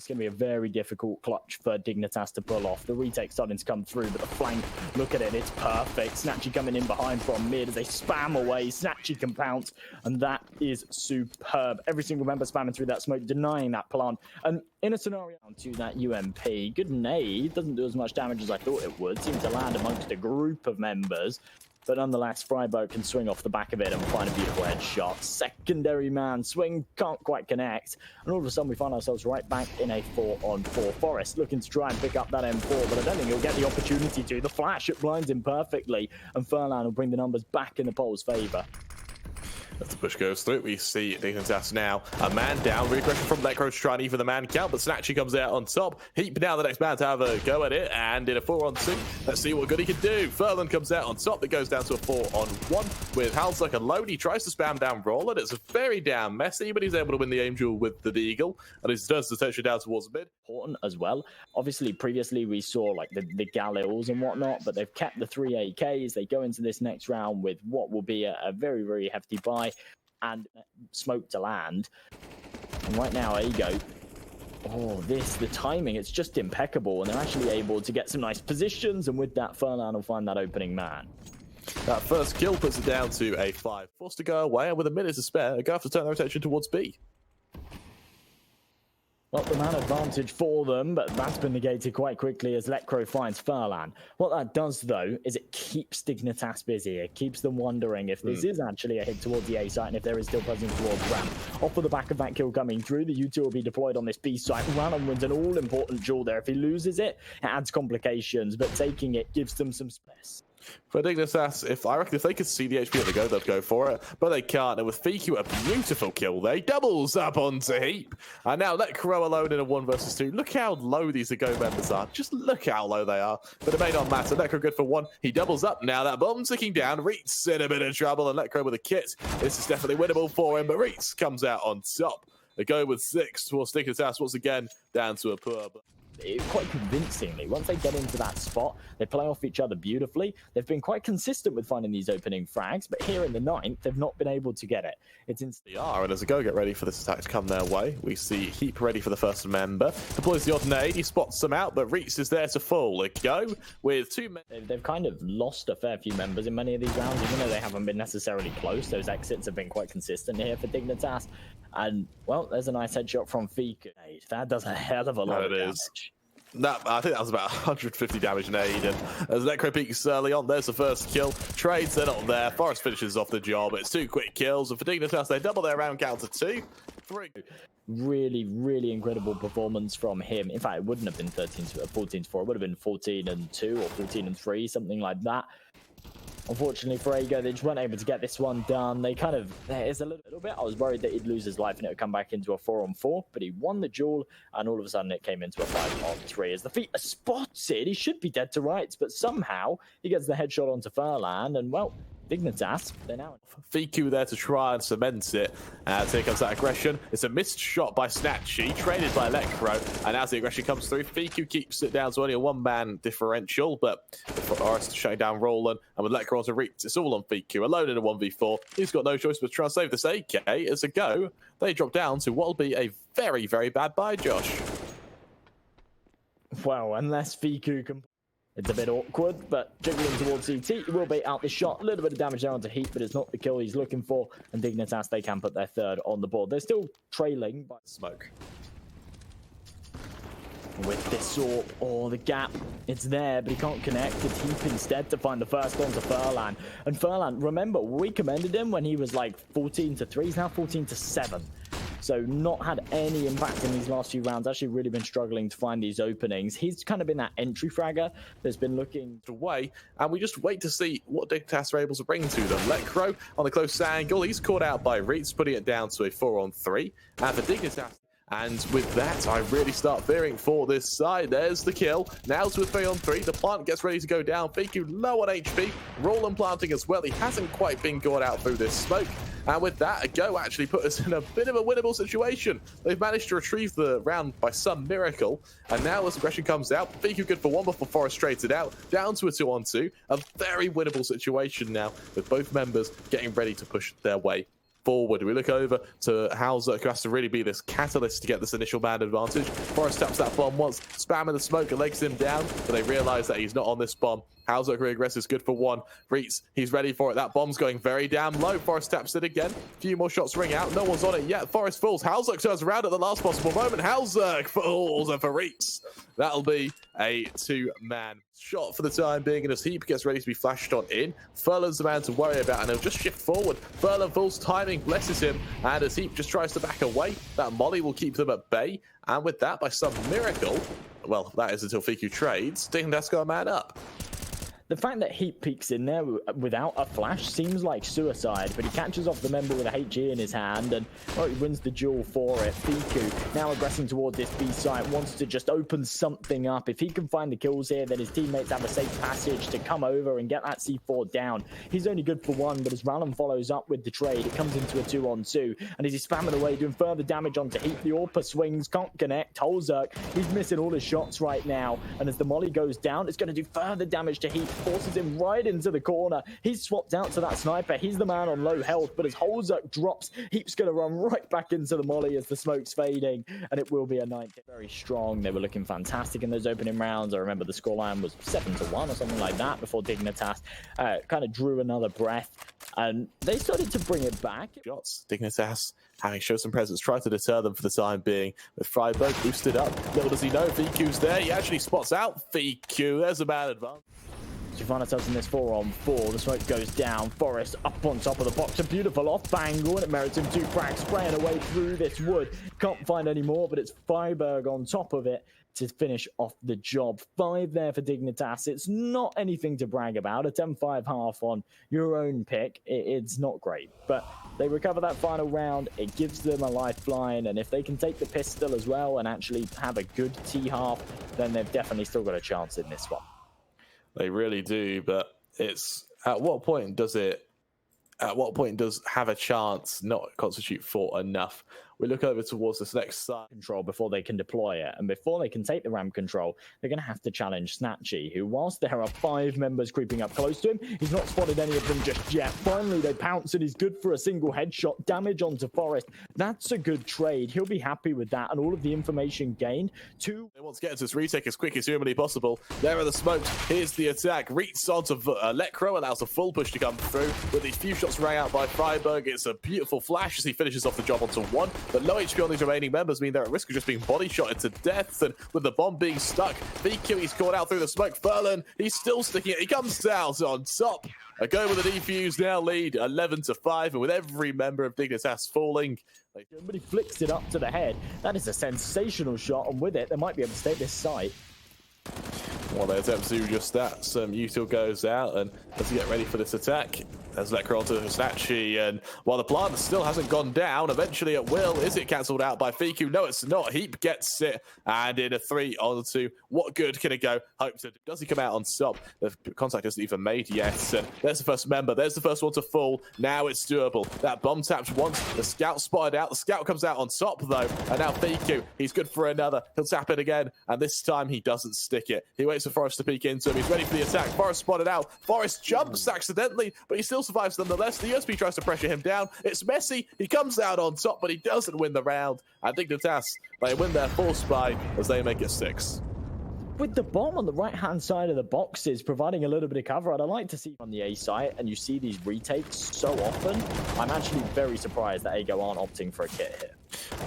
It's going to be a very difficult clutch for Dignitas to pull off. The retake starting to come through, but the flank, look at it, it's perfect. Snatchie coming in behind from mid as they spam away. Snatchie can pounce, and that is superb. Every single member spamming through that smoke, denying that plant. And in a scenario to that UMP, good nade, doesn't do as much damage as I thought it would. Seems to land amongst a group of members. But nonetheless, friberg can swing off the back of it and find a beautiful headshot. Secondary man swing, can't quite connect. And all of a sudden, we find ourselves right back in a 4-on-4. Forest looking to try and pick up that M4, but I don't think he'll get the opportunity to. The flash, it blinds him perfectly. And Furlan will bring the numbers back in the Poles' favour. As the push goes through, we see Dignitas now. A man down, reaggression from Lekro to try and even the man count, but Snatchie comes out on top. Heap now the next man to have a go at it, and in a 4-on-2, let's see what good he can do. Furlan comes out on top, it goes down to a 4-on-1 with hallzerk alone. He tries to spam down rallen. It's very damn messy, but he's able to win the Angel with the deagle, and he does the touch it down towards the mid. Important as well. Obviously, previously we saw like the Galils and whatnot, but they've kept the 3 AKs. They go into this next round with what will be a very, very hefty buy and smoke to land. And right now, Ego, the timing, it's just impeccable, and they're actually able to get some nice positions, and with that, Furlan will find that opening man. That first kill puts it down to a 5. Forced to go away, and with a minute to spare, they have to turn their attention towards B. Not the man advantage for them, but that's been negated quite quickly as Lekro finds Furlan. What that does, though, is it keeps Dignitas busy. It keeps them wondering if this is actually a hit towards the A site and if there is still presence towards ramp. Off of the back of that kill coming through, the U2 will be deployed on this B site. Rallen wins an all-important duel there. If he loses it, it adds complications, but taking it gives them some space. For Dignitas, I reckon if they could see the HP on the go, they'd go for it, but they can't. And with Fiku, a beautiful kill there, he doubles up onto Heap. And now Lekro alone in a 1 versus 2. Look how low these Go members are. Just look how low they are. But it may not matter. Lekro good for 1. He doubles up now. That bomb ticking down. reatz in a bit of trouble, and Lekro with a kit. This is definitely winnable for him, but reatz comes out on top. They go with 6 towards Dignitas once again, down to a poor. Quite convincingly, once they get into that spot, they play off each other beautifully. They've been quite consistent with finding these opening frags, but here in the 9th, they've not been able to get it. It's They are, and as a go get ready for this attack to come their way, we see Heap ready for the first member. Deploys the odd nade, he spots them out, but reatz is there to fall. A go with 2 men. They've kind of lost a fair few members in many of these rounds, even though they haven't been necessarily close. Those exits have been quite consistent here for Dignitas. And, well, there's a nice headshot from Fiku. That does a hell of a lot of damage. I think that was about 150 damage nade, and as Lekro peeks early on, there's the first kill. Trades, they're not there. Forest finishes off the job. It's 2 quick kills, and for Dignitas, they double their round count to 2. 3. Really, really incredible performance from him. In fact, it wouldn't have been 14-4. It would have been 14-2 or 14-3, something like that. Unfortunately for Ego, they just weren't able to get this one done. They kind of, there's a little bit. I was worried that he'd lose his life and it would come back into a 4-on-4, but he won the duel, and all of a sudden it came into a 5-on-3. As the feet are spotted, he should be dead to rights, but somehow he gets the headshot onto Furlan, and well, Dignitas, they're now Fiku there to try and cement it. As here comes that aggression. It's a missed shot by Snatchie, traded by Lekro. And as the aggression comes through, Fiku keeps it down to only a 1-man differential. But Forest shutting down Roland, and with Lekro on to reatz, it's all on Fiku. Alone in a 1v4. He's got no choice but to try and save this AK. As a go, they drop down to what will be a very, very bad buy, Josh. Well, unless Fiku can... It's a bit awkward, but jiggling towards CT, he will bait out the shot. A little bit of damage there onto Heap, but it's not the kill he's looking for. And Dignitas, they can put their 3rd on the board. They're still trailing by smoke. With this AWP, the gap, it's there, but he can't connect. It's Heap instead to find the first onto Furlan. And Furlan, remember, we commended him when he was like 14-3. He's now 14-7. So not had any impact in these last few rounds. Actually really been struggling to find these openings. He's kind of been that entry fragger that's been looking away, and we just wait to see what Dignitas are able to bring to them. Lekro on the close angle. He's caught out by reatz, putting it down to a 4-on-3. And for Dignitas, and with that, I really start fearing for this side. There's the kill. Now to a 3-on-3. The plant gets ready to go down. Fiku low on HP. Roland planting as well. He hasn't quite been got out through this smoke. And with that, a go actually put us in a bit of a winnable situation. They've managed to retrieve the round by some miracle. And now as aggression comes out, Fiku good for 1 before Forest trades it out. Down to a 2-on-2. A very winnable situation now with both members getting ready to push their way forward. We look over to hallzerk, who has to really be this catalyst to get this initial man advantage. Forest taps that bomb once, spamming the smoke and legs him down, but they realize that he's not on this bomb. hallzerk regress is good for one. reatz, he's ready for it. That bomb's going very damn low. Forest taps it again. A few more shots ring out. No one's on it yet. Forest falls. hallzerk turns around at the last possible moment. hallzerk falls, and for reatz, that'll be a two-man shot for the time being. And as HEAP gets ready to be flashed on in, Furlan's the man to worry about, and he'll just shift forward. Furlan falls, timing blesses him, and as HEAP just tries to back away, that molly will keep them at bay. And with that, by some miracle, well, that is until Fiku trades, Dignitas got a man up. The fact that HEAP peeks in there without a flash seems like suicide, but he catches off the member with a HE in his hand, and well, he wins the duel for it. Fiku now aggressing towards this B site, wants to just open something up. If he can find the kills here, then his teammates have a safe passage to come over and get that C4 down. He's only good for one, but as rallen follows up with the trade, it comes into a 2-on-2, and as he's spamming away, doing further damage onto HEAP, the AWP swings, can't connect. hallzerk, he's missing all his shots right now, and as the molly goes down, it's going to do further damage to HEAP. Forces him right into the corner. He's swapped out to that sniper. He's the man on low health, but as hallzerk drops, HEAP's going to run right back into the molly as the smoke's fading, and it will be a 9. Very strong. They were looking fantastic in those opening rounds. I remember the scoreline was 7-1 or something like that before Dignitas kind of drew another breath, and they started to bring it back. Shots. Dignitas having shown some presence, try to deter them for the time being. With friberg boosted up, little does he know Fiku's there. He actually spots out Fiku. There's a man advance. So we find ourselves in this 4-on-4. The smoke goes down. Forest up on top of the box. A beautiful off angle, and it merits him dupreeh spraying away through this wood. Can't find any more, but it's friberg on top of it to finish off the job. 5 there for Dignitas. It's not anything to brag about. A 10-5 half on your own pick. It's not great, but they recover that final round. It gives them a lifeline, and if they can take the pistol as well and actually have a good T-half, then they've definitely still got a chance in this one. They really do, but it's at what point does have a chance not constitute for enough? We look over towards this next side. Control before they can deploy it, and before they can take the ramp control, they're going to have to challenge snatchie, who, whilst there are 5 members creeping up close to him, he's not spotted any of them just yet. Finally, they pounce, and he's good for a single headshot. Damage onto Forest. That's a good trade. He'll be happy with that, and all of the information gained. They want to get into this retake as quick as humanly possible. There are the smokes. Here's the attack. reatz onto Lekro, allows a full push to come through. With these few shots rang out by friberg, it's a beautiful flash as he finishes off the job onto one. But low HP on these remaining members mean they're at risk of just being body shotted to death, and with the bomb being stuck, Fiku, he's caught out through the smoke. Furlan, he's still sticking it. He comes down on top. A go with a defuse now lead 11-5, and with every member of Dignitas falling, but he flicks it up to the head. That is a sensational shot, and with it, they might be able to take this site. Well, they attempt to do just that. Some util goes out, and as we get ready for this attack, there's Lekro onto snatchie, and while the plant still hasn't gone down, eventually it will. Is it cancelled out by Fiku? No, it's not. HEAP gets it, and in a 3-on-2, what good can it go? Hope to. Does he come out on top? The contact isn't even made yet, and there's the first member. There's the first one to fall. Now it's doable. That bomb tapped once. The scout spotted out. The scout comes out on top, though, and now Fiku, he's good for another. He'll tap it again, and this time he doesn't stick it. He waits for Forest to peek into him. He's ready for the attack. Forest spotted out. Forest jumps accidentally, but he still survives nonetheless. The USB tries to pressure him down. It's messy. He comes out on top, but he doesn't win the round. And Dignitas, they win their 4th spy as they make it 6. With the bomb on the right-hand side of the boxes providing a little bit of cover, I'd like to see on the A site, and you see these retakes so often. I'm actually very surprised that AGO aren't opting for a kit here.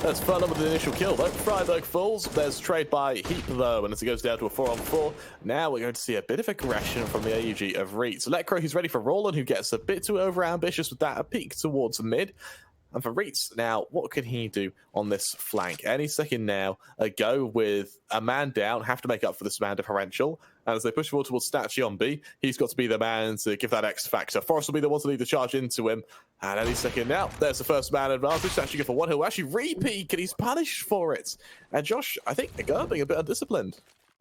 That's Furlan with the initial kill, though. friberg falls. There's trade by HEAP, though, and as it goes down to a 4-on-4, now we're going to see a bit of aggression from the AUG of reatz. Lekro, who's ready for rallen, who gets a bit too over-ambitious with that, a peek towards mid. And for reatz, now, what can he do on this flank? Any second now, a go with a man down, have to make up for this man differential. And as they push forward towards snatchie on B, he's got to be the man to give that X factor. Forest will be the one to lead the charge into him. And any second now, there's the first man advantage. Snatchie go for one. He'll actually re-peek, and he's punished for it. And Josh, I think they're being a bit undisciplined.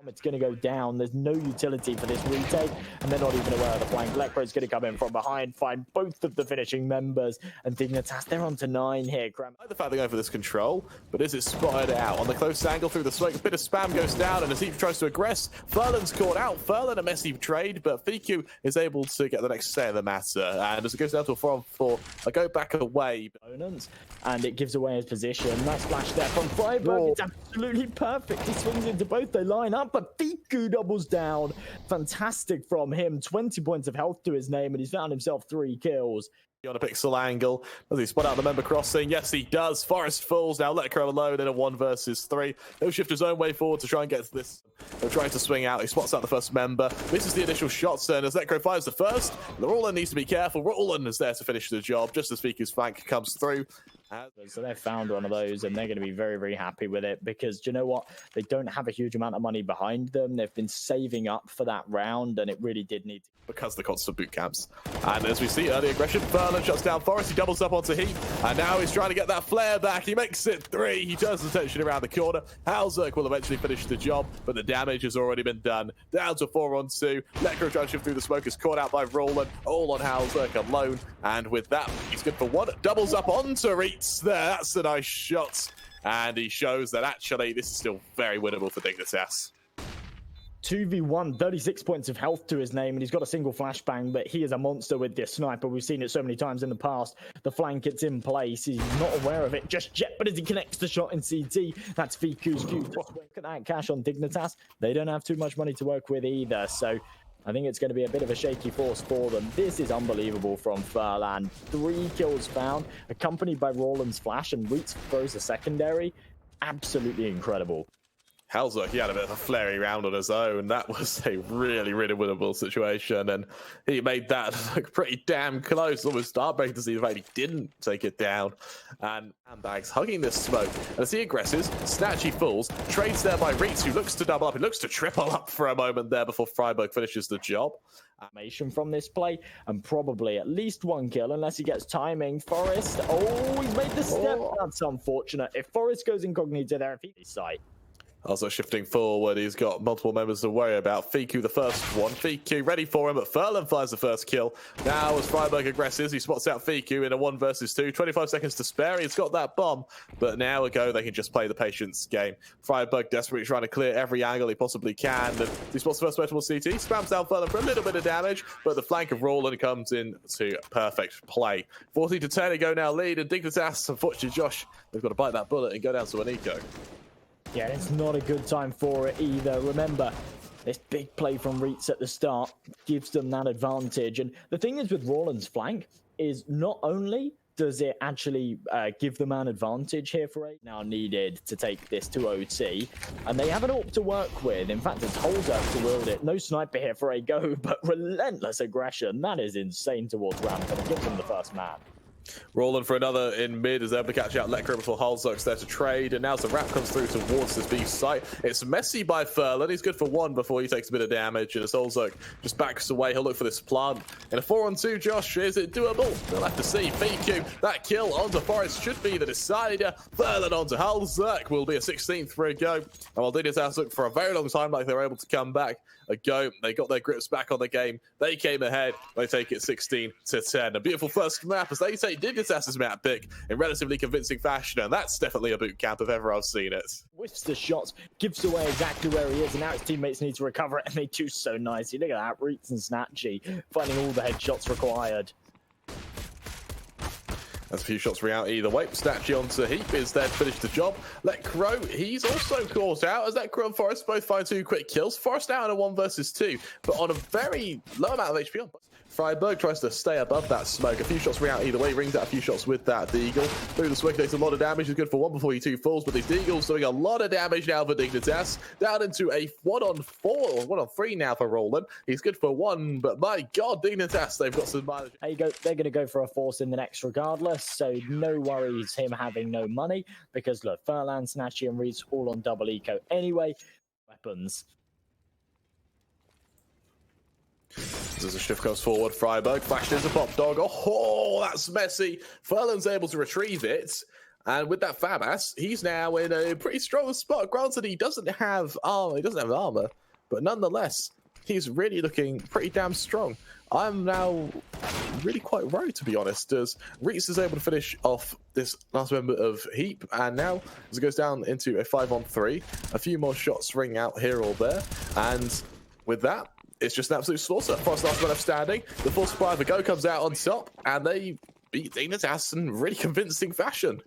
It's going to go down. There's no utility for this retake, and they're not even aware of the flank. Lekro's going to come in from behind, find both of the finishing members, and Dignitas, they're on to 9 here. I like the fact they're going for this control, but is it spotted out? On the close angle through the smoke, a bit of spam goes down, and as HEAP tries to aggress, Furlan's caught out. Furlan, a messy trade, but Fiku is able to get the next say of the matter, and as it goes down to a 4-on-4, I go back away. Opponents, and it gives away his position. Nice flash there from friberg. It's absolutely perfect. He swings into both. They line up, but Fiku doubles down. Fantastic from him. 20 points of health to his name, and he's found himself 3 kills. On a pixel angle, does he spot out the member crossing? Yes, he does. Forest falls now. Lekro alone in a 1 versus 3. He'll shift his own way forward to try and get to this. He'll try to swing out. He spots out the first member. Misses the initial shots, and as Lekro fires the first, the Rallen needs to be careful. Rallen is there to finish the job just as Fiku's flank comes through. So they've found one of those, and they're going to be very, very happy with it because, do you know what? They don't have a huge amount of money behind them. They've been saving up for that round, and it really did need to. Because the constant boot camps. And as we see early aggression, Furlan shuts down Forest. He doubles up onto HEAP, and now he's trying to get that flare back. He makes it 3. He turns the attention around the corner. hallzerk will eventually finish the job, but the damage has already been done. Down to 4-on-2. Lekro trying to shift through the smoke is caught out by Rallen, all on hallzerk alone. And with that, he's good for 1. Doubles up onto reatz there. That's a nice shot. And he shows that actually this is still very winnable for Dignitas. 2v1, 36 points of health to his name, and he's got a single flashbang, but he is a monster with this sniper. We've seen it so many times in the past. The flank, it's in place. He's not aware of it just yet, but as he connects the shot in CT, that's Fiku's view. Look at that cash on Dignitas. They don't have too much money to work with either, so I think it's going to be a bit of a shaky force for them. This is unbelievable from Furlan. 3 kills found, accompanied by Rallen's flash, and reatz throws a secondary. Absolutely incredible. hallzerk, he had a bit of a flary round on his own. That was a really, really winnable situation, and he made that look pretty damn close. Almost heartbreaking to see the fact he didn't take it down. And handbags hugging this smoke. And as he aggresses, snatchie falls, trades there by reatz, who looks to double up. He looks to triple up for a moment there before friberg finishes the job. Animation from this play, and probably at least 1 kill unless he gets timing. Forest, oh, he's made the step. That's unfortunate. If Forest goes incognito there, if he's sight. Also shifting forward, he's got multiple members to worry about. Fiku the first one. Fiku ready for him, but Furlan fires the first kill. Now as friberg aggresses, he spots out Fiku in a 1 versus 2. 25 seconds to spare. He's got that bomb, but now they can just play the patience game. friberg desperately trying to clear every angle he possibly can. And he spots the first vertical CT, spams down Furlan for a little bit of damage, but the flank of Rallen comes in to perfect play. 14-10 to go now lead, and Dignitas, unfortunately Josh, they've got to bite that bullet and go down to a niko. Yeah, it's not a good time for it either. Remember, this big play from reatz at the start gives them that advantage. And the thing is with Rallen's flank is not only does it actually give them an advantage here for it now needed to take this to OT, and they have an AWP to work with. In fact, it's hallzerk to wield it. No sniper here for a go, but relentless aggression. That is insane towards ramp, and it gives them the first man. Rallen for another in mid is able to catch out Lekro before hallzerk's there to trade, and now as the wrap comes through towards this beast site, it's messy by Furlan. He's good for 1 before he takes a bit of damage, and as hallzerk just backs away, he'll look for this plant. In a 4-on-2, Josh, is it doable? We'll have to see. Fiku, that kill onto Forest should be the decider. Furlan onto hallzerk will be a 16th for a go. And while Dignitas looked for a very long time like they were able to come back a go, they got their grips back on the game. They came ahead. They take it 16-10. A beautiful first map as they take Dignitas' map pick in relatively convincing fashion, and that's definitely a boot camp if ever I've seen it. Whiffs the shots, gives away exactly where he is, and now his teammates need to recover it, and they do so nicely. Look at that, reatz and snatchie finding all the headshots required. That's a few shots reality either way. snatchie onto HEAP is there to finish the job. Lekro, he's also caught out as Lekro and Forest both find 2 quick kills. Forest out in a 1 versus 2, but on a very low amount of HP on. friberg tries to stay above that smoke. A few shots reality either way, rings out a few shots with that deagle. Through the smoke, takes a lot of damage. He's good for 1 before he 2 falls, but these deagles doing a lot of damage now for Dignitas. Down into a 1-on-4 or 1-on-3 now for Rallen. He's good for 1, but my god, Dignitas, they've got some mileage. There you go. They're going to go for a force in the next regardless, so no worries him having no money, because look, Furlan, snatchie and reatz all on double eco anyway. Weapons. As a shift goes forward, friberg flashed into pop dog. Oh, that's messy. Furlan's able to retrieve it. And with that Fabas, he's now in a pretty strong spot. Granted, he doesn't have armor, but nonetheless, he's really looking pretty damn strong. I'm now really quite worried, to be honest, as reatz is able to finish off this last member of HEAP, and now as it goes down into a 5-on-3, a few more shots ring out here or there, and with that, it's just an absolute slaughter. Frost last man up standing, the full supply of the go comes out on top, and they beat Dignitas in really convincing fashion.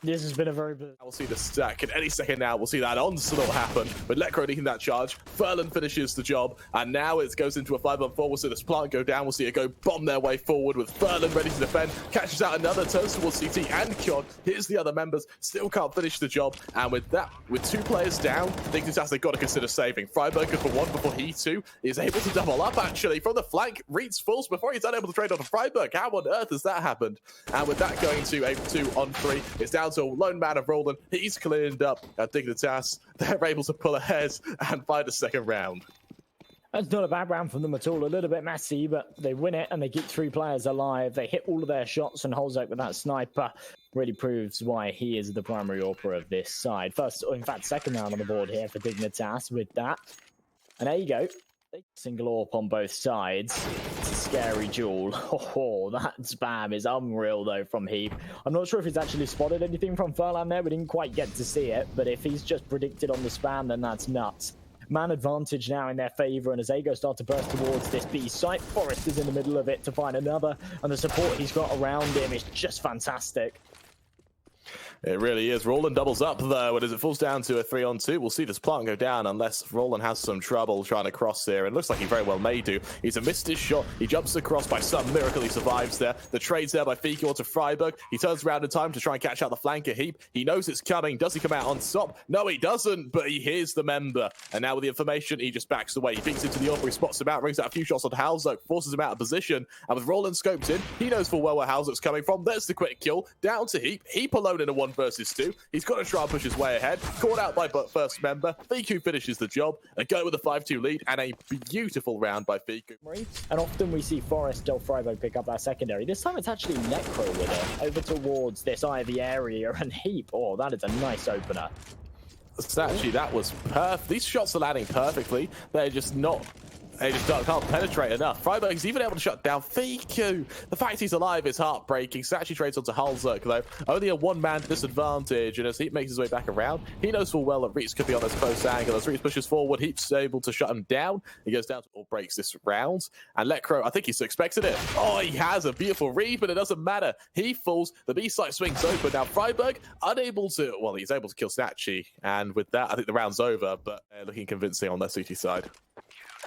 This has been a very good... We'll see the stack, and any second now we'll see that onslaught happen, with Lekro needing that charge. Furlan finishes the job, and now it goes into a 5-on-4. We'll see this plant go down, we'll see it go bomb their way forward with Furlan ready to defend, catches out another turn towards CT and Kyon. Here's the other members, still can't finish the job, and with that, with 2 players down, Dignitas they've got to consider saving. friberg for 1 before he too is able to double up actually from the flank. reatz falls before he's unable to trade on to friberg. How on earth has that happened? And with that going to a 2-on-3, it's down to a lone man of Rallen. He's cleaned up at Dignitas. They're able to pull ahead and find a second round. That's not a bad round from them at all. A little bit messy, but they win it and they keep 3 players alive. They hit all of their shots, and hallzerk with that sniper really proves why he is the primary AWPer of this side. First, or in fact, second round on the board here for Dignitas with that. And there you go. Single AWP on both sides. It's a scary duel. Oh, that spam is unreal though from HEAP. I'm not sure if he's actually spotted anything from Furlan there. We didn't quite get to see it, but if he's just predicted on the spam, then that's nuts. Man advantage now in their favor, and as they start to burst towards this B site, Forest is in the middle of it to find another, and the support he's got around him is just fantastic. It really is. Rallen doubles up though, and as it falls down to a 3-on-2, we'll see this plant go down unless Rallen has some trouble trying to cross there. And looks like he very well may do. He's missed his shot. He jumps across by some miracle. He survives there. The trade's there by fiiky onto friberg. He turns around in time to try and catch out the flank of HEAP. He knows it's coming. Does he come out on top? No, he doesn't, but he hears the member. And now with the information, he just backs away. He peeks into the AWPer, he spots him out, rings out a few shots on hallzerk, forces him out of position. And with Rallen scoped in, he knows full well where hallzerk's coming from. There's the quick kill. Down to HEAP. HEAP alone in a 1 versus 2. He's got to try and push his way ahead. Caught out by first member. fiiky finishes the job. A go with a 5-2 lead and a beautiful round by fiiky. And often we see Forest or friberg pick up that secondary. This time it's actually Necro with it over towards this Ivy area, and HEAP. Oh, that is a nice opener. Snatchie, that was perfect. These shots are landing perfectly. They're just not... They just can't penetrate enough. friberg's even able to shut down fiiky. The fact he's alive is heartbreaking. Snatchie trades onto hallzerk though. Only a 1-man disadvantage, and as HEAP makes his way back around, he knows full well that reatz could be on this close angle. As reatz pushes forward, HEAP's able to shut him down. He goes down or breaks this round. And Lekro, I think he's expected it. Oh, he has a beautiful read, but it doesn't matter. He falls. The B site swings open. Now friberg unable to, well, he's able to kill Snatchie, and with that, I think the round's over, but they're looking convincing on their CT side.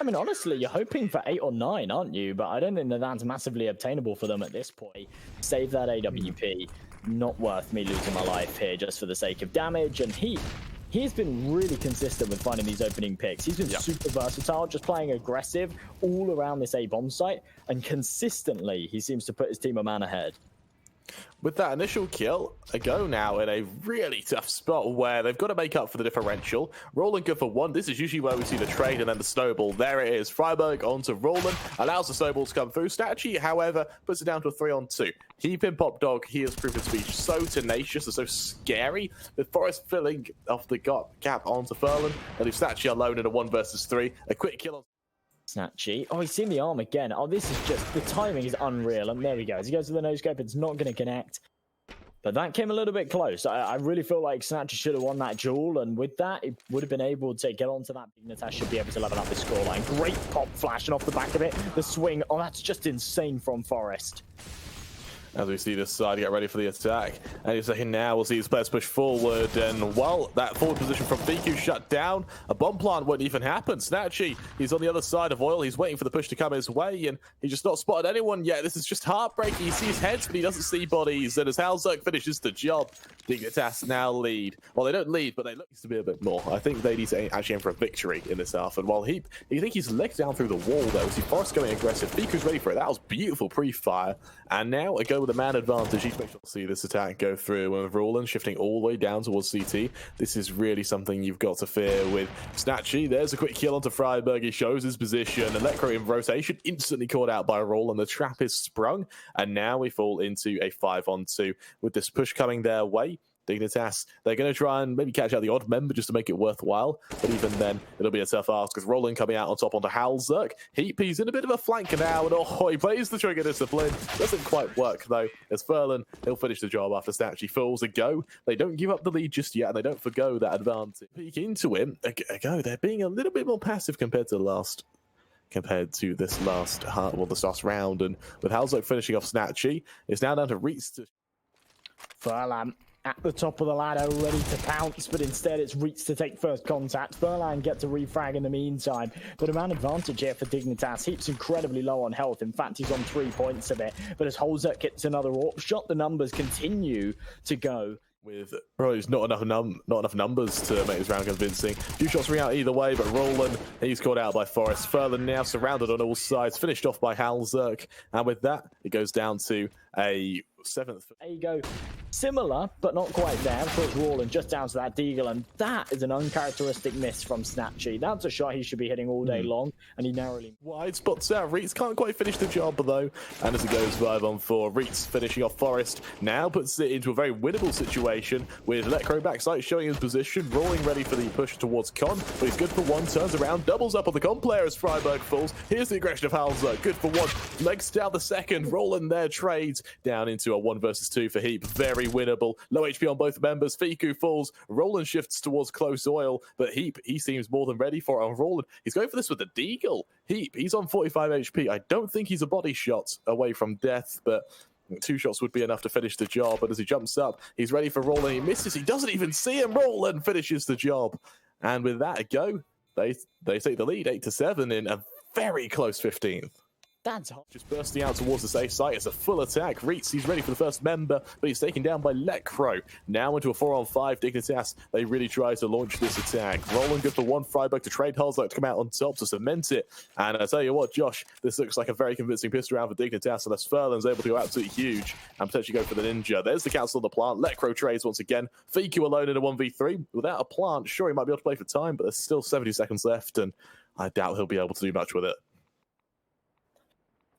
I mean, honestly, you're hoping for 8 or 9, aren't you? But I don't think that that's massively obtainable for them at this point. Save that AWP. Not worth me losing my life here just for the sake of damage. And he's been really consistent with finding these opening picks. He's been super versatile, just playing aggressive all around this A-bomb site. And consistently, he seems to put his team a man ahead. With that initial kill, a go now in a really tough spot where they've got to make up for the differential. Rallen good for 1. This is usually where we see the trade and then the snowball. There it is. friberg onto Rallen, allows the snowball to come through. Snatchie, however, puts it down to a 3-on-2. HEAP in Pop Dog, he has proven to be so tenacious and so scary. With Forest filling off the gap onto Furlan, and leaves Snatchie alone in a 1 versus 3. A quick kill on Snatchie. Oh, he's seen the arm again. Oh, this is just... The timing is unreal. And there we go. As he goes to the no-scope, it's not going to connect. But that came a little bit close. I really feel like Snatchie should have won that duel. And with that, it would have been able to get onto that. Dignitas should be able to level up the scoreline. Great pop flash, and off the back of it, the swing. Oh, that's just insane from Forest. As we see this side get ready for the attack. Any second now, we'll see his players push forward. And, well, that forward position from fiiky shut down. A bomb plant won't even happen. Snatchie, he's on the other side of oil. He's waiting for the push to come his way. And he's just not spotted anyone yet. This is just heartbreaking. He sees heads, but he doesn't see bodies. And as hallzerk finishes the job, Dignitas now lead. Well, they don't lead, but they look to be a bit more. I think they need to actually aim for a victory in this half. And while HEAP, you think he's legged down through the wall, though. We see Forest going aggressive. fiiky's ready for it. That was beautiful pre-fire. And now a go go with a man advantage. He's make sure to see this attack go through. And with Rallen shifting all the way down towards CT, this is really something you've got to fear with snatchie. There's a quick kill onto friberg. He shows his position. Electro in rotation, instantly caught out by Rallen. The trap is sprung, and now we fall into a 5-on-2 with this push coming their way. Dignitas, they're going to try and maybe catch out the odd member just to make it worthwhile, but even then, it'll be a tough ask because Rallen coming out on top onto hallzerk. HEAP, he's in a bit of a flank now, and oh, he plays the trigger discipline. Doesn't quite work though, as Furlan, he'll finish the job after snatchie falls a go. They don't give up the lead just yet, and they don't forgo that advantage. Peek into him, a go. They're being a little bit more passive compared to this last round, and with hallzerk finishing off snatchie, it's now down to reatz to Furlan at the top of the ladder, ready to pounce, but instead it's reatz to take first contact. Furlan get to refrag in the meantime, but a man advantage here for Dignitas. HEAP's incredibly low on health. In fact, he's on 3 points of it, but as hallzerk hits another AWP shot, the numbers continue to go. With probably not enough numbers to make this round convincing. Few shots ring out either way, but Rallen, he's caught out by Forest. Furlan now surrounded on all sides, finished off by hallzerk, and with that, it goes down to a 7th. There you go. Similar, but not quite there. Of course, Rallen just down to that deagle, and that is an uncharacteristic miss from snatchie. That's a shot he should be hitting all day long, and he narrowly... Wide spots out. reatz can't quite finish the job, though. And as it goes 5-on-4, reatz finishing off Forest now puts it into a very winnable situation with Electro backside showing his position, rolling ready for the push towards Con, but he's good for one, turns around, doubles up on the Con player as friberg falls. Here's the aggression of hallzerk, good for one, legs down the second, Rallen there trades down into a 1 versus 2 for HEAP, very winnable. Low HP on both members, fiku falls, Rallen shifts towards close oil, but HEAP, he seems more than ready for it on Rallen. He's going for this with the deagle. HEAP, he's on 45 HP. I don't think he's a body shot away from death, but 2 shots would be enough to finish the job. But as he jumps up, he's ready for Rallen. He misses. He doesn't even see him. Rallen finishes the job. And with that a go, they take the lead 8-7 in a very close 15th. That's hot. Just bursting out towards the safe site. It's a full attack. reatz, he's ready for the first member, but he's taken down by Electro. Now into a 4-on-5. Dignitas, they really try to launch this attack. Rallen good for one. friberg to trade hallzerk to come out on top to cement it. And I tell you what, Josh, this looks like a very convincing pistol round for Dignitas, unless Furlan's able to go absolutely huge and potentially go for the ninja. There's the cancel of the plant. Electro trades once again. fiku alone in a 1v3. Without a plant, sure, he might be able to play for time, but there's still 70 seconds left, and I doubt he'll be able to do much with it.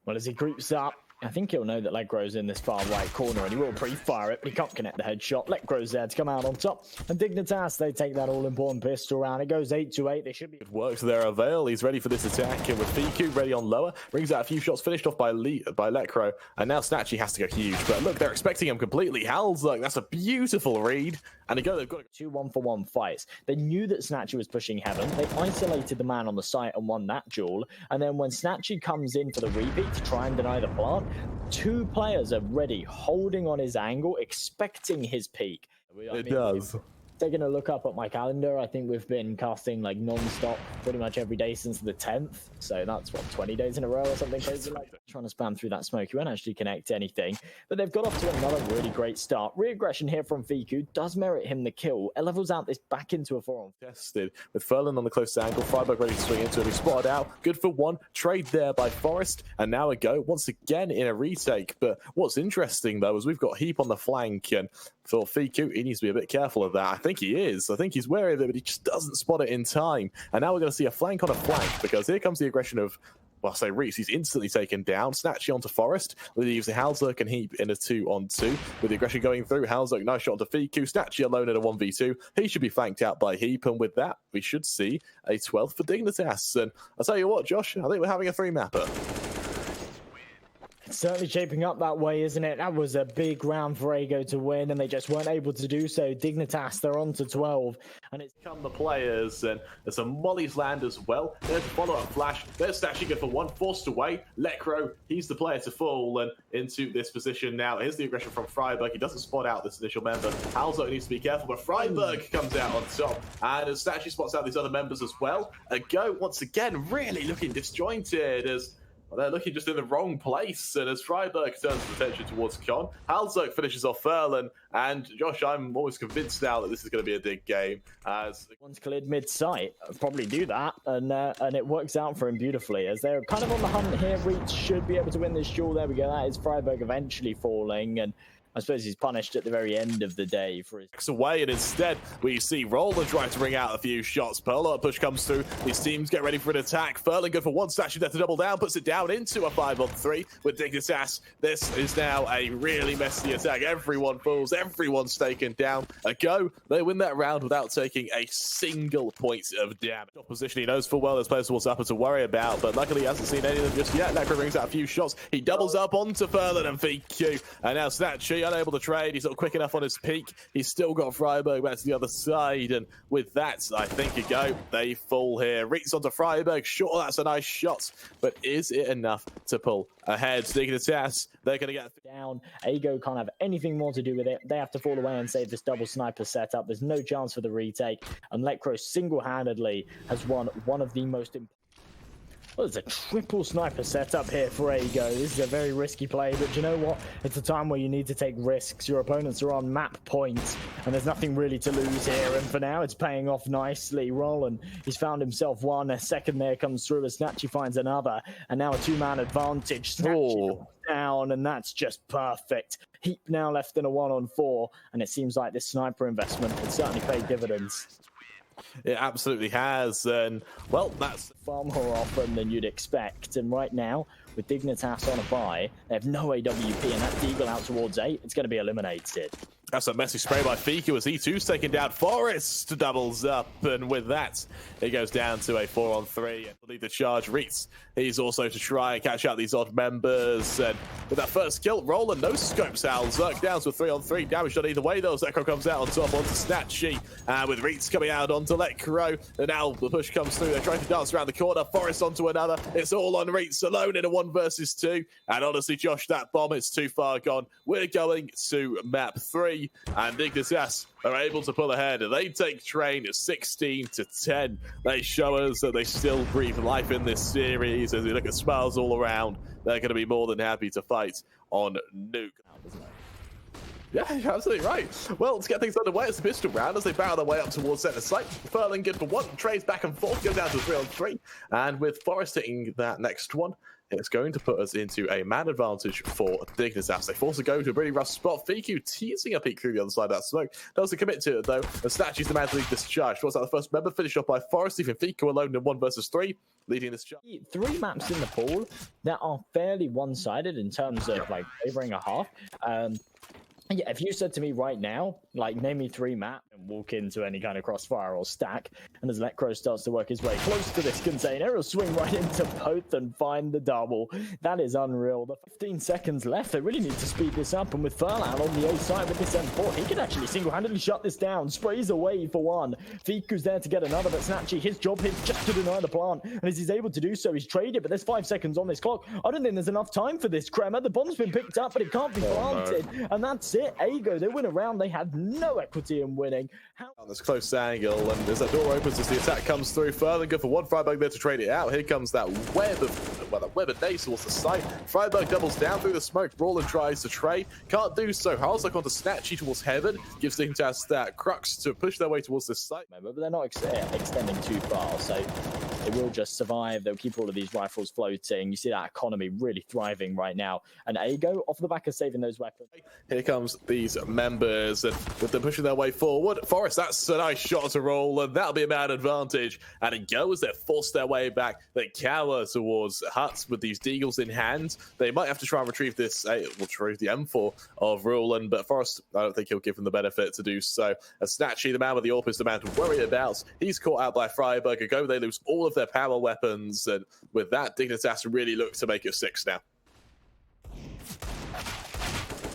Well, as he creeps up, I think he'll know that Legro's in this far right corner, and he will pre-fire it, but he can't connect the headshot. Legro's there to come out on top, and Dignitas, they take that all-important pistol round. It goes 8-8. They should be... It works there, Avail. He's ready for this attack, and with fiku ready on lower, brings out a few shots, finished off by Lecro, and now snatchie has to go huge. But look, they're expecting him completely. hallzerk, that's a beautiful read. And they've got 2 1-for-1 fights. They knew that snatchie was pushing heaven. They isolated the man on the site and won that duel. And then when snatchie comes in for the repeat to try and deny the plant, 2 players are ready, holding on his angle, expecting his peak. It does. Taking a look up at my calendar, I think we've been casting like non-stop pretty much every day since the 10th. So that's what, 20 days in a row or something crazy like that. Trying to spam through that smoke. You won't actually connect anything. But they've got off to another really great start. Re-aggression here from fiku does merit him the kill. It levels out this back into a 4-on. Tested with Furlan on the close angle. friberg ready to swing into it. He spotted out. Good for one. Trade there by Forest. And now a go once again in a retake. But what's interesting though is we've got HEAP on the flank, and for fiku, he needs to be a bit careful of that. I think he is. I think he's wary of it, but he just doesn't spot it in time. And now we're going to see a flank on a flank, because here comes the aggression of, well, say reatz. He's instantly taken down. snatchie onto Forest. Leaves the hallzerk and HEAP in a 2-on-2. With the aggression going through, hallzerk, nice shot onto fiku. snatchie alone in a 1v2. He should be flanked out by HEAP, and with that, we should see a 12th for Dignitas. And I'll tell you what, Josh, I think we're having a 3-mapper. It's certainly shaping up that way, isn't it? That was a big round for Ego to win, and they just weren't able to do so. Dignitas, they're on to 12, and it's come the players, and there's some mollies land as well. There's a follow-up flash. There's snatchie good for one, forced away. Lecro, he's the player to fall and into this position now. Here's the aggression from friberg. He doesn't spot out this initial member. hallzerk needs to be careful, but friberg comes out on top, and as snatchie spots out these other members as well, a go once again, really looking disjointed as Well, they're looking just in the wrong place, and as friberg turns his attention towards Con, hallzerk finishes off Furlan, and Josh, I'm almost convinced now that this is going to be a dig game. As once cleared mid-sight, probably do that, and it works out for him beautifully, as they're kind of on the hunt here. reatz should be able to win this duel. There we go, that is friberg eventually falling, and I suppose he's punished at the very end of the day for his away, and instead we see rallen trying to ring out a few shots. Perla push comes through. These teams get ready for an attack. Furlan good for one snatchie there to double down, puts it down into a 5-on-3 with Dignitas. This is now a really messy attack. Everyone falls, everyone's taken down. A go, they win that round without taking a single point of damage. Opposition, he knows full well there's players towards upper to worry about, but luckily he hasn't seen any of them just yet. niko rings out a few shots. He doubles up onto Furlan and VQ, and now snatchie unable to trade. He's not quick enough on his peak. He's still got friberg back to the other side, and with that, I think a go. They fall here. reatz onto friberg. Sure, that's a nice shot, but is it enough to pull ahead? Dignitas, they're going to get down. Ago can't have anything more to do with it. They have to fall away and save this double sniper setup. There's no chance for the retake, and lekr0 single-handedly has won one of the most important. Well, there's a triple sniper setup here for Ago. This is a very risky play, but you know what? It's a time where you need to take risks. Your opponents are on map points, and there's nothing really to lose here. And for now, it's paying off nicely. Rallen, he's found himself one. A second there comes through as snatchie finds another, and now a two-man advantage. snatchie down, and that's just perfect. HEAP now left in a 1-on-4, and it seems like this sniper investment has certainly paid dividends. It absolutely has, and well, that's far more often than you'd expect. And right now, with Dignitas on a bye, they have no AWP, and that deagle out towards 8, it's going to be eliminated. That's a messy spray by Fiku as E2's taken down. Forest doubles up, and with that, it goes down to a 4-on-3 and lead the charge. reatz, he's also to try and catch out these odd members, and with that first kill, rallen no scopes hallzerk down to a 3-on-3. Damage done either way though. lekr0 comes out on top onto snatchie, and with reatz coming out onto lekr0, and now the push comes through. They're trying to dance around the corner. Forest onto another. It's all on reatz alone in a 1 versus 2, and honestly, Josh, that bomb is too far gone. We're going to map 3. And Dignitas are able to pull ahead. They take train 16-10. They show us that they still breathe life in this series. As we look at smiles all around, they're going to be more than happy to fight on Nuke. Yeah, you're absolutely right. Well, let's get things underway. It's a pistol round as they barrel their way up towards center site. Furlan good for one, trades back and forth, goes down to 3-on-3. And with Forest hitting that next one, it's going to put us into a man advantage for Dignitas. They force a go to a pretty rough spot. Fiku teasing a peek through the other side of that smoke. Doesn't commit to it though. The snatchie's the man to lead this charge. Was that the first member? Finished off by Forest, leaving Fiku alone in 1 versus 3, leading this charge. 3 maps in the pool that are fairly one-sided in terms of like favoring a half. Yeah, if you said to me right now, like, name me 3 maps and walk into any kind of crossfire or stack, and as lekr0 starts to work his way close to this container, he'll swing right into both and find the double. That is unreal. The 15 seconds left, they really need to speed this up, and with Furlan on the A side with this M4, he can actually single-handedly shut this down. Sprays away for 1. Fiku's there to get another, but snatchie, his job here just to deny the plant, and as he's able to do so, he's traded, but there's 5 seconds on this clock. I don't think there's enough time for this, KRIMZ. The bomb's been picked up, but it can't be planted, and that's it. Ago, they win a round. They had no equity in winning. On this close angle, and as that door opens, as the attack comes through, Furlan good for 1. friberg there to trade it out. Here comes that web of, well, that web of days towards the site. friberg doubles down through the smoke. Rallen tries to trade, can't do so. hallzerk onto snatchie towards heaven, gives Dignitas that crux to push their way towards this site. But they're not extending too far, so they will just survive. They'll keep all of these rifles floating. You see that economy really thriving right now. And Ago, off the back of saving those weapons. Here comes these members, and with them pushing their way forward, Forest, that's a nice shot to roll, and that'll be a man advantage. And it goes, they force their way back. They cower towards huts with these deagles in hand. They might have to try and retrieve this, retrieve the M4 of Rallen, but Forest, I don't think he'll give them the benefit to do so. As snatchie, the man with the AWP, is the man to worry about. He's caught out by friberg. A go, they lose all of their power weapons, and with that, Dignitas really look to make it 6 now.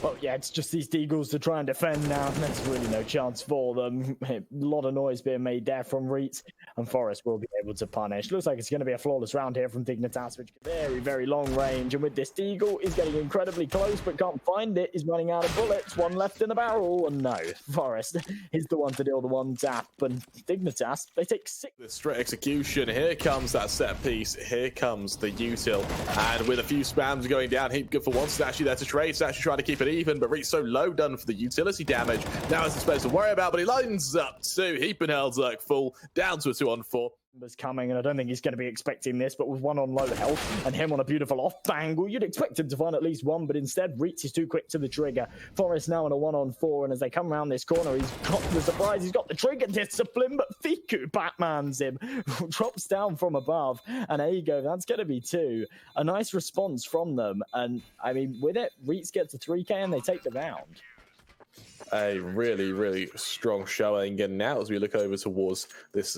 Well, yeah, it's just these deagles to try and defend now. There's really no chance for them. A lot of noise being made there from reatz, and Forest will be able to punish. Looks like it's going to be a flawless round here from Dignitas, which is very, very long range. And with this deagle, he's getting incredibly close, but can't find it. He's running out of bullets. One left in the barrel. And no, Forest is the one to deal the one tap. And Dignitas, they take 6. The straight execution. Here comes that set piece. Here comes the util. And with a few spams going down, HEAP good for one. Snatchie there to trade. Snatchie trying to keep it even, but reatz so low, done for the utility damage. Now has the space to worry about, but he lines up to HEAP and hallzerk full, down to a 2-on-4. Was coming, and I don't think he's going to be expecting this, but with one on low health and him on a beautiful off angle, you'd expect him to find at least one, but instead reatz is too quick to the trigger. Forest now on a 1-on-4, and as they come around this corner, he's got the surprise, he's got the trigger discipline, but Fiku Batmans him, drops down from above, and there you go, that's going to be 2. A nice response from them, and I mean, with it, reatz gets a 3k and they take the round. A really, really strong showing, and now as we look over towards this,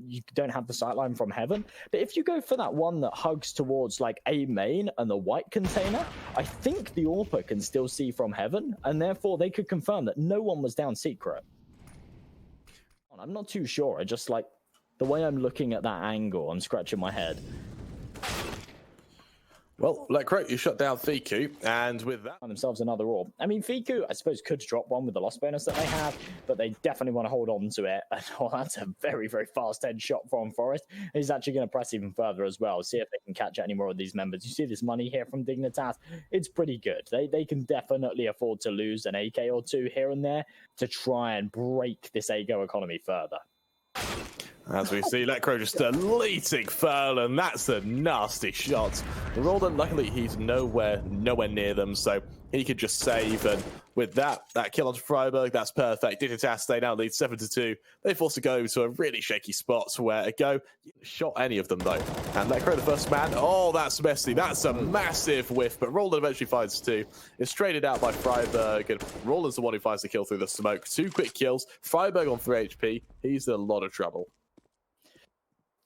you don't have the sightline from heaven, but if you go for that one that hugs towards like a main and the white container, I think the AWPer can still see from heaven, and therefore they could confirm that no one was down secret. I'm not too sure. I just like the way I'm looking at that angle, I'm scratching my head. Well, you shut down Fiku, and with that, themselves another AWP. I mean, Fiku, I suppose, could drop one with the loss bonus that they have, but they definitely want to hold on to it. And oh, that's a very, very fast headshot from Forest. He's actually going to press even further as well, see if they can catch any more of these members. You see this money here from Dignitas, it's pretty good. They can definitely afford to lose an AK or 2 here and there to try and break this AGO economy further. As we see, Lecro just deleting Furlan. That's a nasty shot. Roldan, luckily, he's nowhere near them, so he could just save. And with that kill onto friberg, that's perfect. Dignitas, they now lead 7-2. They forced to go to a really shaky spot where to go. Shot any of them, though. And Lecro, the first man. Oh, that's messy. That's a massive whiff, but Roldan eventually finds 2. It's traded out by friberg, and Roldan's the one who finds the kill through the smoke. 2 quick kills. friberg on 3 HP. He's in a lot of trouble.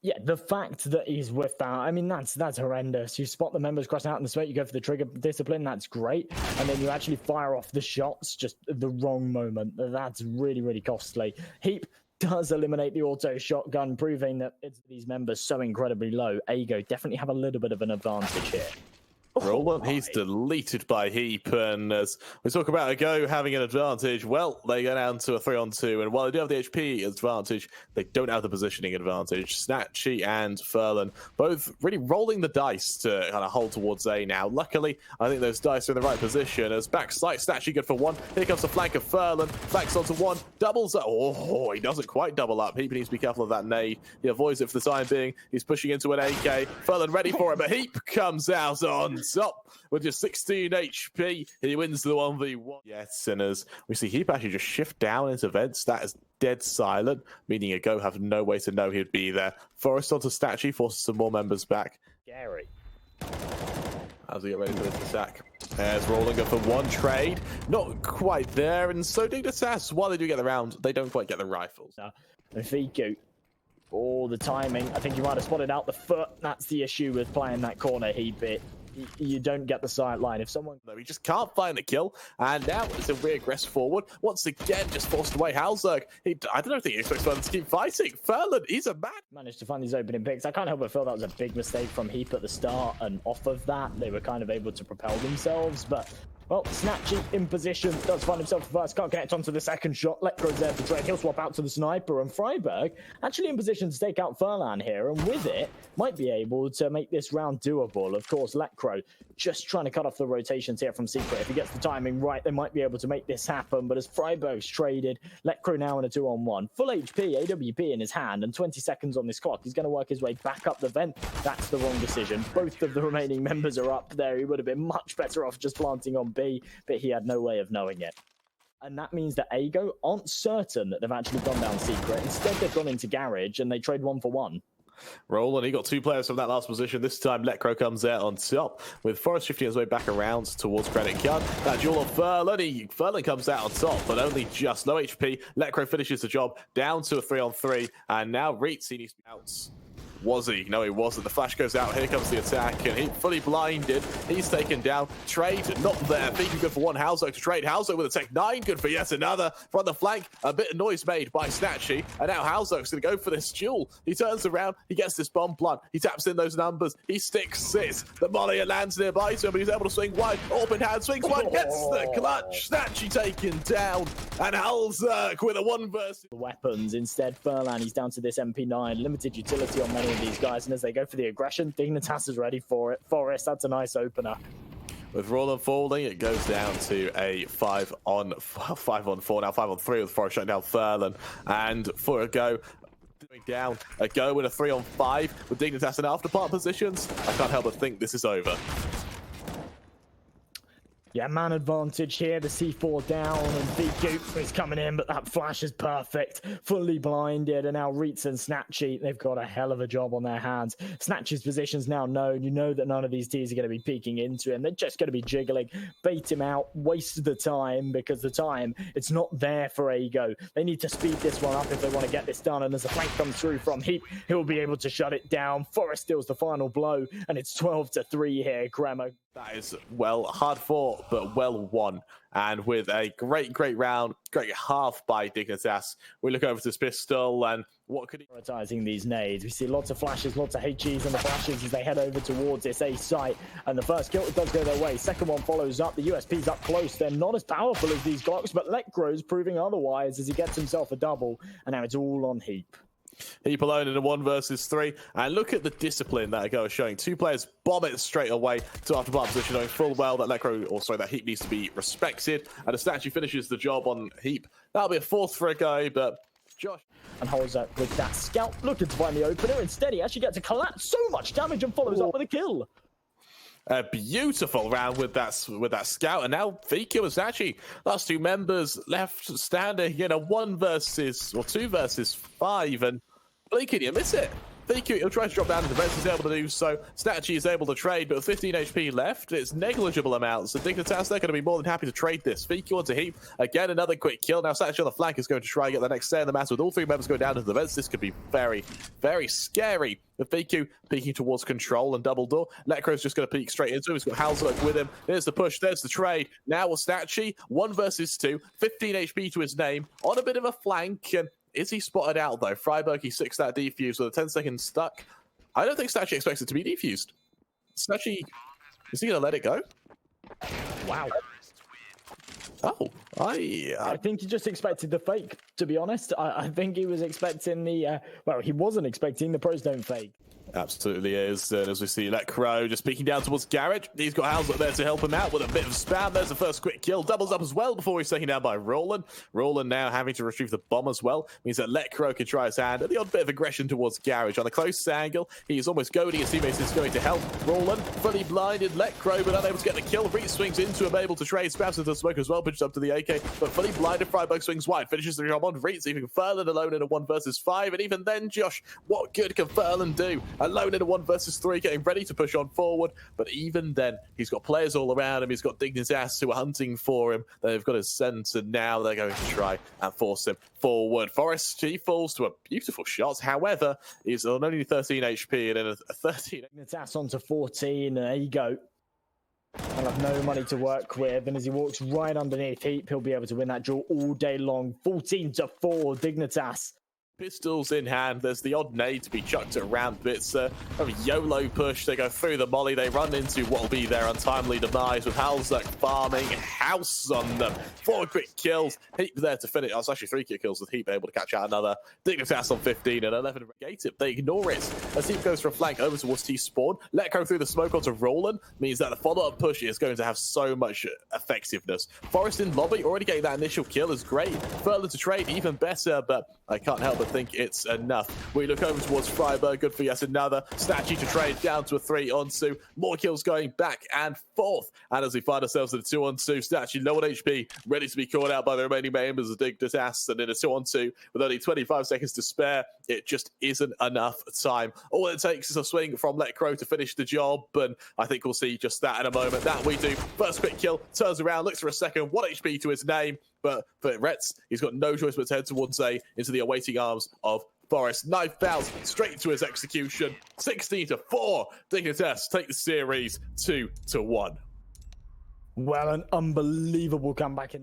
Yeah, the fact that he's with that, I mean, that's horrendous. You spot the members crossing out in the smoke, you go for the trigger discipline, that's great. And then you actually fire off the shots just at the wrong moment. That's really, really costly. HEAP does eliminate the auto shotgun, proving that it's these members so incredibly low. AGO definitely have a little bit of an advantage here. Roldan, he's deleted by HEAP, and as we talk about a go having an advantage, well, they go down to a 3-on-2, and while they do have the HP advantage, they don't have the positioning advantage. Snatchie and Furlan both really rolling the dice to kind of hold towards A now. Luckily, I think those dice are in the right position, as backside, Snatchie good for 1. Here comes the flank of Furlan, flanks onto 1, doubles up. Oh, he doesn't quite double up. HEAP needs to be careful of that nade. He avoids it for the time being. He's pushing into an AK. Furlan ready for it, but HEAP comes out on top with just 16 HP. He wins the 1v1. Yes, and as we see HEAP actually just shift down into vents, that is dead silent, meaning a go have no way to know he'd be there. Forest onto Snatchie, forces some more members back. Scary. As we get ready for this attack. There's rolling up for 1 trade. Not quite there, and so Dignitas, while they do get the round, they don't quite get the rifles. And Fiku, oh, the timing. I think you might have spotted out the foot. That's the issue with playing that corner, HEAP. You don't get the sight line. If someone... No, he just can't find the kill. And now it's a reaggress forward. Once again, just forced away hallzerk. I don't think he expects Furlan to keep fighting. Furlan, he's a man. Managed to find these opening picks. I can't help but feel that was a big mistake from HEAP at the start. And off of that, they were kind of able to propel themselves. But... well, Snatchie in position, does find himself first, can't get onto the second shot. Lecro's there to trade, he'll swap out to the sniper, and friberg actually in position to take out Furlan here, and with it, might be able to make this round doable. Of course, Lecro just trying to cut off the rotations here from Secret. If he gets the timing right, they might be able to make this happen, but as friberg's traded, Lecro now in a 2-on-1. Full HP, AWP in his hand, and 20 seconds on this clock. He's going to work his way back up the vent. That's the wrong decision. Both of the remaining members are up there. He would have been much better off just planting on B, but he had no way of knowing it. And that means that AGO aren't certain that they've actually gone down secret. Instead, they've gone into garage and they trade 1 for 1. Roldan, he got 2 players from that last position. This time, Lecro comes out on top, with Forest shifting his way back around towards Credit Card. That duel of Furlan, Furlan comes out on top, but only just low HP. Lecro finishes the job, down to a 3-on-3, and now reatz, he needs to be out. Was he? No, he wasn't. The flash goes out. Here comes the attack, and he fully blinded. He's taken down. Trade not there. Thinking good for one. hallzerk to trade. hallzerk with a tech 9. Good for yet another. From the flank, a bit of noise made by snatchie, and now hallzerk's going to go for this duel. He turns around. He gets this bomb plant. He taps in those numbers. He sticks it. The molly lands nearby to him, but he's able to swing wide. Open hand swings wide. Gets the clutch. snatchie taken down, and hallzerk with a 1 versus weapons. Instead, Furlan, he's down to this MP9. Limited utility on many of these guys, and as they go for the aggression, Dignitas is ready for it. Forest, that's a nice opener. With Rallen falling, it goes down to a 5-on-4 now, 5-on-3 with Forest shutting down Furlan. And for a go, down a go with a 3-on-5 with Dignitas in after part positions. I can't help but think this is over. Yeah, man advantage here. The C4 down, and Viku is coming in, but that flash is perfect. Fully blinded, and now reatz and snatchie, they've got a hell of a job on their hands. snatchie's position's now known. You know that none of these teams are going to be peeking into him. They're just going to be jiggling, bait him out, waste the time, because the time, it's not there for Ego. They need to speed this one up if they want to get this done, and as the flank comes through from HEAP, he'll be able to shut it down. Forest steals the final blow, and it's 12-3 here, Gremo. That is, well, hard fought, but well won. And with a great round, great half by Dignitas, we look over to this pistol, and what could he... Prioritizing these nades. We see lots of flashes, lots of HEs on the flashes as they head over towards this A site. And the first kill does go their way. Second one follows up. The USP's up close. They're not as powerful as these Glocks, but Lekro's proving otherwise as he gets himself a double. And now it's all on HEAP. HEAP alone in a 1 versus 3, and look at the discipline that Go is showing. 2 players bomb it straight away to after part position, knowing full well that that HEAP needs to be respected, and the snatchie finishes the job on HEAP. That'll be a 4th for a go, but Josh. And hallzerk with that scout looking to find the opener. Instead, he actually gets to collapse so much damage and follows up with a kill. A beautiful round with that scout, and now Viku and snatchie, last 2 members left standing in a 2 versus 5, and blinking, you miss it. Viku, he'll try to drop down to the vents, he's able to do so. snatchie is able to trade, but with 15 HP left, it's negligible amounts. So Dignitas, they're going to be more than happy to trade this. Viku onto HEAP, again, another quick kill. Now snatchie on the flank is going to try and get the next stay in the match with all 3 members going down to the vents. This could be very scary. With Viku peeking towards control and double door, Lekro's just going to peek straight into him. He's got hallzerk with him. There's the push, there's the trade. Now with snatchie, 1 versus 2, 15 HP to his name, on a bit of a flank, and is he spotted out though? friberg, he 6 that defuse with a 10-second stuck. I don't think snatchie expects it to be defused. snatchie, is he going to let it go? Wow. Oh, I think he just expected the fake, to be honest. I think he was expecting the, well, he wasn't expecting the pros don't fake. Absolutely is. And as we see Lekro just peeking down towards Garage, he's got hallzerk there to help him out with a bit of spam. There's the first quick kill. Doubles up as well before he's taken down by Rallen. Rallen now having to retrieve the bomb as well. Means that Lekro can try his hand at the odd bit of aggression towards Garage. On a close angle, he's almost goading his teammates. Is going to help. Rallen fully blinded. Lekro, but unable to get the kill. reatz swings into him, able to trade. Spams into the smoke as well. Pitches up to the AK, but fully blinded. friberg swings wide. Finishes the job on reatz, leaving Furlan alone in a 1 versus 5. And even then, Josh, what good can Furlan do? Alone in a 1 versus 3, getting ready to push on forward, but even then he's got players all around him. He's got Dignitas who are hunting for him. They've got his scent, and now they're going to try and force him forward. Forest, he falls to a beautiful shot. However, he's on only 13 HP and then a 13. Dignitas onto 14, there you go. I'll have no money to work with, and as he walks right underneath HEAP, he'll be able to win that duel all day long. 14-4, Dignitas. Pistols in hand, there's the odd nade to be chucked around bits. A YOLO push, they go through the molly, they run into what will be their untimely demise with hallzerk farming house on them. 4 quick kills, HEAP there to finish. Oh, it's actually 3 quick kills with HEAP able to catch out another. Dignitas on 15 and 11 gate it. They ignore it as HEAP goes for a flank over towards T-spawn. Lekro through the smoke onto Rallen means that the follow-up push is going to have so much effectiveness. Forest in lobby, already getting that initial kill is great. Furlan to trade, even better, but I can't help but think it's enough. We look over towards friberg, good for yet another. snatchie to trade down to a 3-on-2. More kills going back and forth. And as we find ourselves in a 2-on-2, snatchie low on HP, ready to be called out by the remaining members of Dignitas. And in a 2-on-2 with only 25 seconds to spare, it just isn't enough time. All it takes is a swing from Lekro to finish the job, and I think we'll see just that in a moment. That we do. First quick kill, turns around, looks for a second, 1 HP to his name. But for reatz, he's got no choice but to head towards into the awaiting arms of Forest knife out straight to his execution. 16-4. Dignitas take the series 2-1. Well, an unbelievable comeback in that.